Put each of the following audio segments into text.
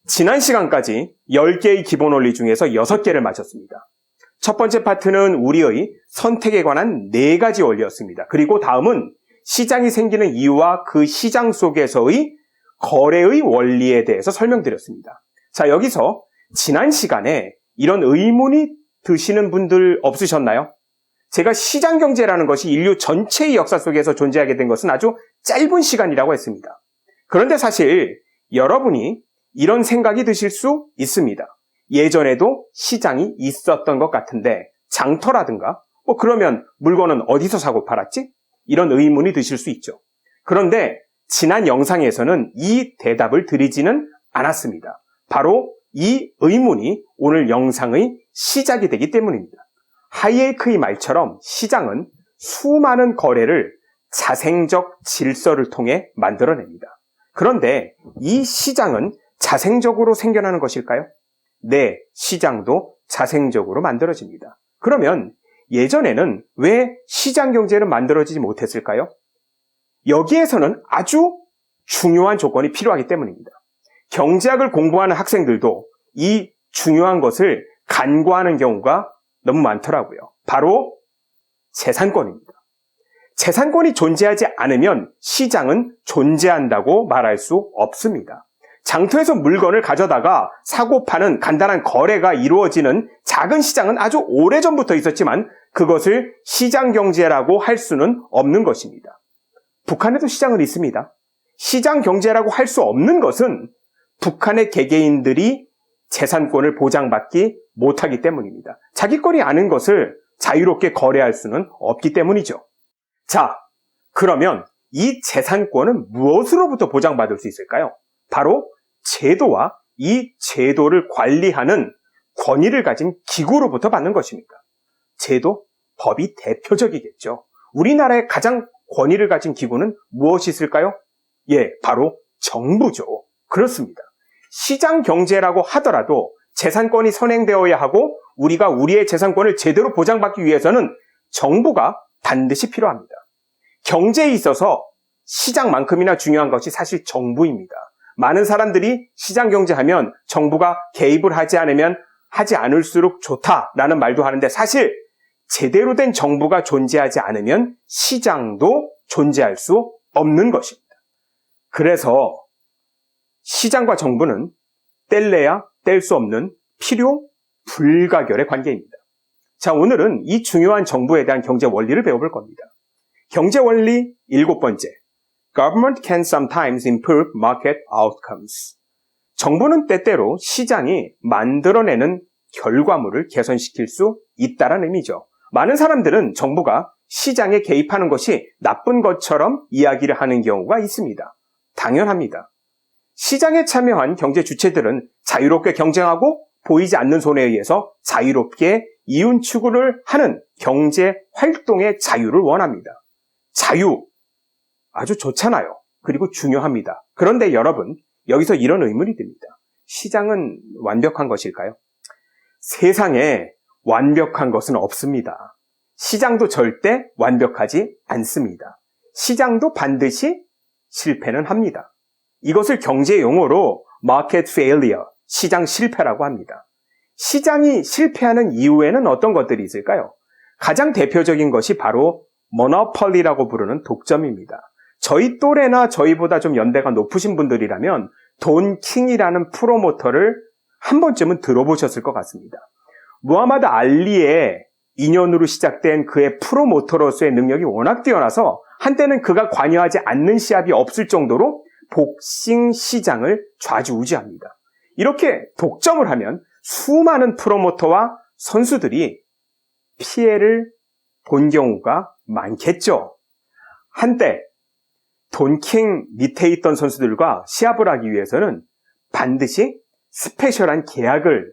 지난 시간까지 10개의 기본 원리 중에서 6개를 마쳤습니다. 첫 번째 파트는 우리의 선택에 관한 4가지 원리였습니다. 그리고 다음은 시장이 생기는 이유와 그 시장 속에서의 거래의 원리에 대해서 설명드렸습니다. 자, 여기서 지난 시간에 이런 의문이 드시는 분들 없으셨나요? 제가 시장 경제라는 것이 인류 전체의 역사 속에서 존재하게 된 것은 아주 짧은 시간이라고 했습니다. 그런데 사실 여러분이 이런 생각이 드실 수 있습니다. 예전에도 시장이 있었던 것 같은데 장터라든가 그러면 물건은 어디서 사고 팔았지? 이런 의문이 드실 수 있죠. 그런데 지난 영상에서는 이 대답을 드리지는 않았습니다. 바로 이 의문이 오늘 영상의 시작이 되기 때문입니다. 하이에이크의 말처럼 시장은 수많은 거래를 자생적 질서를 통해 만들어냅니다. 그런데 이 시장은 자생적으로 생겨나는 것일까요? 네, 시장도 자생적으로 만들어집니다. 그러면 예전에는 왜 시장 경제는 만들어지지 못했을까요? 여기에서는 아주 중요한 조건이 필요하기 때문입니다. 경제학을 공부하는 학생들도 이 중요한 것을 간과하는 경우가 너무 많더라고요. 바로 재산권입니다. 재산권이 존재하지 않으면 시장은 존재한다고 말할 수 없습니다. 장터에서 물건을 가져다가 사고 파는 간단한 거래가 이루어지는 작은 시장은 아주 오래전부터 있었지만 그것을 시장 경제라고 할 수는 없는 것입니다. 북한에도 시장은 있습니다. 시장 경제라고 할 수 없는 것은 북한의 개개인들이 재산권을 보장받지 못하기 때문입니다. 자기 권이 아닌 것을 자유롭게 거래할 수는 없기 때문이죠. 자, 그러면 이 재산권은 무엇으로부터 보장받을 수 있을까요? 바로 제도와 이 제도를 관리하는 권위를 가진 기구로부터 받는 것입니다. 제도, 법이 대표적이겠죠. 우리나라의 가장 권위를 가진 기구는 무엇이 있을까요? 예, 바로 정부죠. 그렇습니다. 시장 경제라고 하더라도 재산권이 선행되어야 하고 우리가 우리의 재산권을 제대로 보장받기 위해서는 정부가 반드시 필요합니다. 경제에 있어서 시장만큼이나 중요한 것이 사실 정부입니다. 많은 사람들이 시장 경제하면 정부가 개입을 하지 않을수록 좋다라는 말도 하는데 사실 제대로 된 정부가 존재하지 않으면 시장도 존재할 수 없는 것입니다. 그래서 시장과 정부는 뗄래야 뗄 수 없는 필요 불가결의 관계입니다. 자, 오늘은 이 중요한 정부에 대한 경제 원리를 배워볼 겁니다. 경제 원리 7번째. Government can sometimes improve market outcomes. 정부는 때때로 시장이 만들어내는 결과물을 개선시킬 수 있다는 의미죠. 많은 사람들은 정부가 시장에 개입하는 것이 나쁜 것처럼 이야기를 하는 경우가 있습니다. 당연합니다. 시장에 참여한 경제 주체들은 자유롭게 경쟁하고 보이지 않는 손에 의해서 자유롭게 이윤 추구를 하는 경제 활동의 자유를 원합니다. 자유, 아주 좋잖아요. 그리고 중요합니다. 그런데 여러분, 여기서 이런 의문이 듭니다. 시장은 완벽한 것일까요? 세상에 완벽한 것은 없습니다. 시장도 절대 완벽하지 않습니다. 시장도 반드시 실패는 합니다. 이것을 경제 용어로 market failure, 시장 실패라고 합니다. 시장이 실패하는 이유에는 어떤 것들이 있을까요? 가장 대표적인 것이 바로 monopoly라고 부르는 독점입니다. 저희 또래나 저희보다 좀 연대가 높으신 분들이라면 돈킹이라는 프로모터를 한 번쯤은 들어보셨을 것 같습니다. 무하마드 알리의 인연으로 시작된 그의 프로모터로서의 능력이 워낙 뛰어나서 한때는 그가 관여하지 않는 시합이 없을 정도로 복싱 시장을 좌지우지합니다. 이렇게 독점을 하면 수많은 프로모터와 선수들이 피해를 본 경우가 많겠죠. 한때 돈킹 밑에 있던 선수들과 시합을 하기 위해서는 반드시 스페셜한 계약을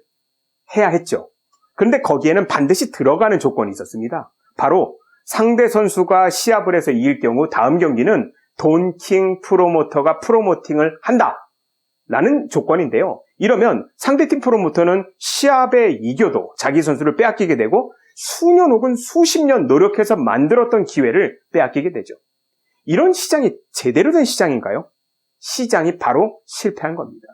해야 했죠. 그런데 거기에는 반드시 들어가는 조건이 있었습니다. 바로 상대 선수가 시합을 해서 이길 경우 다음 경기는 돈킹 프로모터가 프로모팅을 한다라는 조건인데요. 이러면 상대팀 프로모터는 시합에 이겨도 자기 선수를 빼앗기게 되고 수년 혹은 수십 년 노력해서 만들었던 기회를 빼앗기게 되죠. 이런 시장이 제대로 된 시장인가요? 시장이 바로 실패한 겁니다.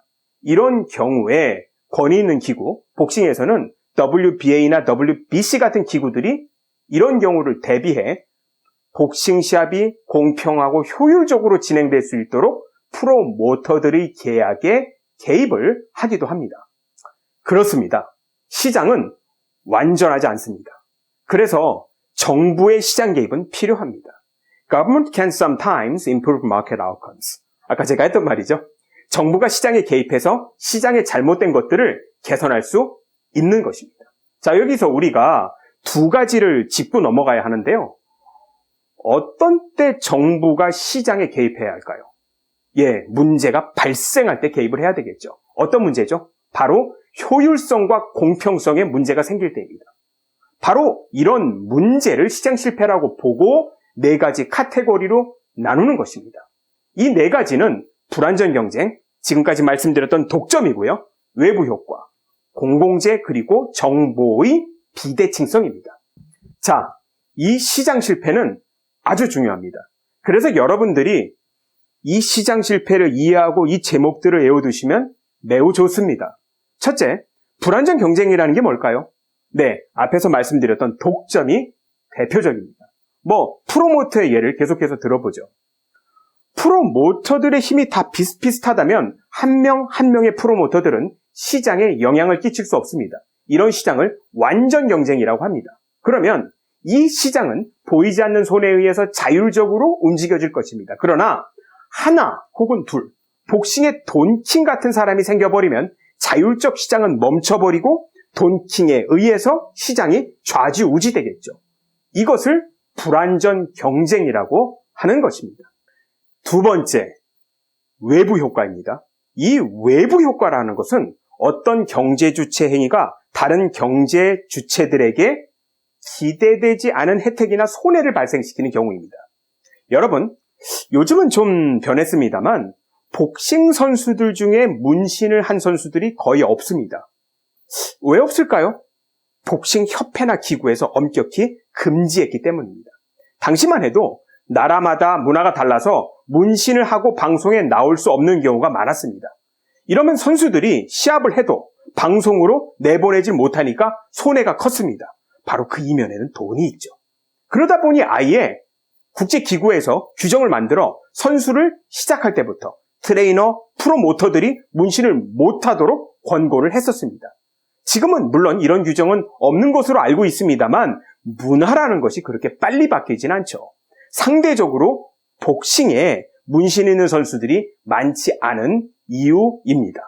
이런 경우에 권위 있는 기구, 복싱에서는 WBA나 WBC 같은 기구들이 이런 경우를 대비해 복싱 시합이 공평하고 효율적으로 진행될 수 있도록 프로모터들의 계약에 개입을 하기도 합니다. 그렇습니다. 시장은 완전하지 않습니다. 그래서 정부의 시장 개입은 필요합니다. Government can sometimes improve market outcomes. 아까 제가 했던 말이죠. 정부가 시장에 개입해서 시장의 잘못된 것들을 개선할 수 있는 것입니다. 자, 여기서 우리가 두 가지를 짚고 넘어가야 하는데요. 어떤 때 정부가 시장에 개입해야 할까요? 문제가 발생할 때 개입을 해야 되겠죠. 어떤 문제죠? 바로 효율성과 공평성에 문제가 생길 때입니다. 바로 이런 문제를 시장 실패라고 보고 네 가지 카테고리로 나누는 것입니다. 이 네 가지는 불완전 경쟁, 지금까지 말씀드렸던 독점이고요. 외부 효과, 공공재, 그리고 정보의 비대칭성입니다. 자, 이 시장 실패는 아주 중요합니다. 그래서 여러분들이 이 시장 실패를 이해하고 이 제목들을 외워두시면 매우 좋습니다. 첫째, 불완전 경쟁이라는 게 뭘까요? 네, 앞에서 말씀드렸던 독점이 대표적입니다. 프로모터의 예를 계속해서 들어보죠. 프로모터들의 힘이 다 비슷비슷하다면 한 명 한 명의 프로모터들은 시장에 영향을 끼칠 수 없습니다. 이런 시장을 완전 경쟁이라고 합니다. 그러면 이 시장은 보이지 않는 손에 의해서 자율적으로 움직여질 것입니다. 그러나 하나 혹은 둘, 복싱의 돈킹 같은 사람이 생겨버리면 자율적 시장은 멈춰버리고 돈킹에 의해서 시장이 좌지우지 되겠죠. 이것을 불완전 경쟁이라고 하는 것입니다. 두 번째, 외부 효과입니다. 이 외부 효과라는 것은 어떤 경제 주체 행위가 다른 경제 주체들에게 기대되지 않은 혜택이나 손해를 발생시키는 경우입니다. 여러분, 요즘은 좀 변했습니다만 복싱 선수들 중에 문신을 한 선수들이 거의 없습니다. 왜 없을까요? 복싱 협회나 기구에서 엄격히 금지했기 때문입니다. 당시만 해도 나라마다 문화가 달라서 문신을 하고 방송에 나올 수 없는 경우가 많았습니다. 이러면 선수들이 시합을 해도 방송으로 내보내질 못하니까 손해가 컸습니다. 바로 그 이면에는 돈이 있죠. 그러다 보니 아예 국제기구에서 규정을 만들어 선수를 시작할 때부터 트레이너, 프로모터들이 문신을 못하도록 권고를 했었습니다. 지금은 물론 이런 규정은 없는 것으로 알고 있습니다만 문화라는 것이 그렇게 빨리 바뀌진 않죠. 상대적으로 복싱에 문신 있는 선수들이 많지 않은 이유입니다.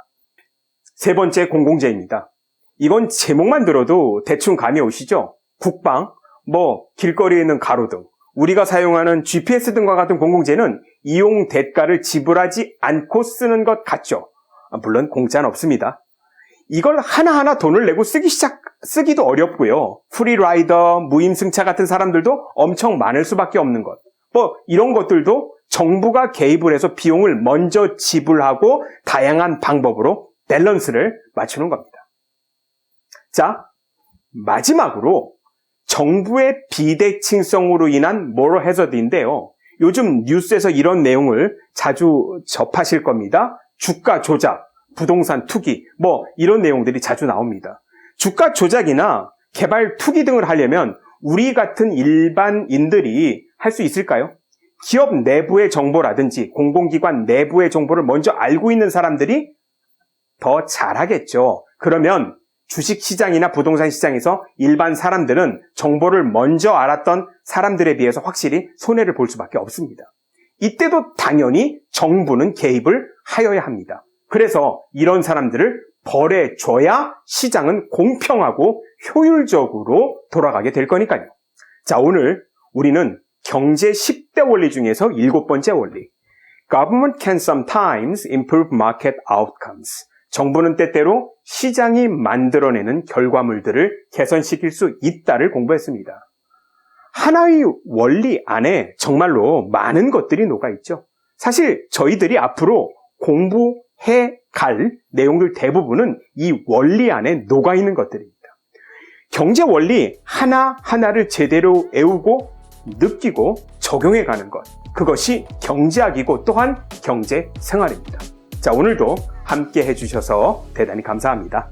세 번째, 공공재입니다. 이건 제목만 들어도 대충 감이 오시죠? 국방, 길거리에 있는 가로등, 우리가 사용하는 GPS 등과 같은 공공재는 이용 대가를 지불하지 않고 쓰는 것 같죠? 물론 공짜는 없습니다. 이걸 하나하나 돈을 내고 쓰기도 어렵고요. 프리라이더, 무임승차 같은 사람들도 엄청 많을 수밖에 없는 것. 이런 것들도 정부가 개입을 해서 비용을 먼저 지불하고 다양한 방법으로 밸런스를 맞추는 겁니다. 자, 마지막으로 정부의 비대칭성으로 인한 모럴 해저드인데요. 요즘 뉴스에서 이런 내용을 자주 접하실 겁니다. 주가 조작, 부동산 투기, 이런 내용들이 자주 나옵니다. 주가 조작이나 개발 투기 등을 하려면 우리 같은 일반인들이 할 수 있을까요? 기업 내부의 정보라든지 공공기관 내부의 정보를 먼저 알고 있는 사람들이 더 잘하겠죠. 그러면 주식시장이나 부동산 시장에서 일반 사람들은 정보를 먼저 알았던 사람들에 비해서 확실히 손해를 볼 수밖에 없습니다. 이때도 당연히 정부는 개입을 하여야 합니다. 그래서 이런 사람들을 벌해줘야 시장은 공평하고 효율적으로 돌아가게 될 거니까요. 자, 오늘 우리는 경제 10대 원리 중에서 7번째 원리. Government can sometimes improve market outcomes. 정부는 때때로 시장이 만들어내는 결과물들을 개선시킬 수 있다를 공부했습니다. 하나의 원리 안에 정말로 많은 것들이 녹아있죠. 사실 저희들이 앞으로 공부해 갈 내용들 대부분은 이 원리 안에 녹아있는 것들입니다. 경제 원리 하나하나를 제대로 외우고 느끼고 적용해가는 것. 그것이 경제학이고 또한 경제 생활입니다. 자, 오늘도 함께 해주셔서 대단히 감사합니다.